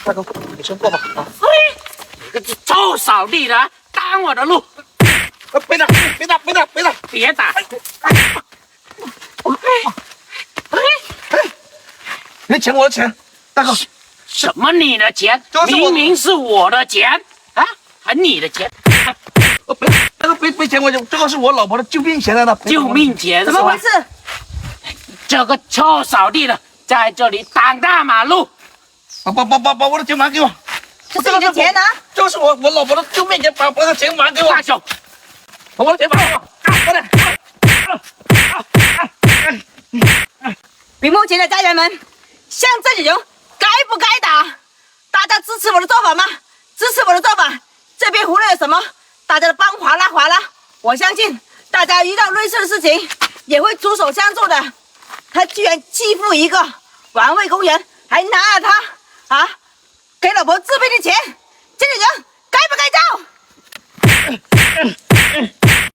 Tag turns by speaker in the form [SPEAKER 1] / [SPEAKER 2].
[SPEAKER 1] 大哥，你先过吧。啊，
[SPEAKER 2] 你个臭扫地的，挡我的路！
[SPEAKER 1] 别打！别打！别打！别打！
[SPEAKER 2] 别打！
[SPEAKER 1] 你抢我的钱，大哥！
[SPEAKER 2] 什么你的钱？明明是我的钱啊，还你的钱？
[SPEAKER 1] 大哥，别抢我钱，这个是我老婆的救命钱来的。
[SPEAKER 2] 救命钱？
[SPEAKER 3] 怎么回事？
[SPEAKER 2] 这个臭扫地的在这里挡大马路！
[SPEAKER 1] 把我的钱还给我！
[SPEAKER 3] 这是你的钱啊！
[SPEAKER 1] 这是我老婆的救命钱，把那钱还给我！
[SPEAKER 2] 大兄，
[SPEAKER 1] 把我的钱还给我！快点！
[SPEAKER 3] 屏幕前的家人们，像这种该不该打？大家支持我的做法吗？支持我的做法。这边无论有什么，大家的帮哗啦哗啦。我相信大家遇到类似的事情也会出手相助的。他居然欺负一个环卫工人，还拿了他给老婆自备的钱。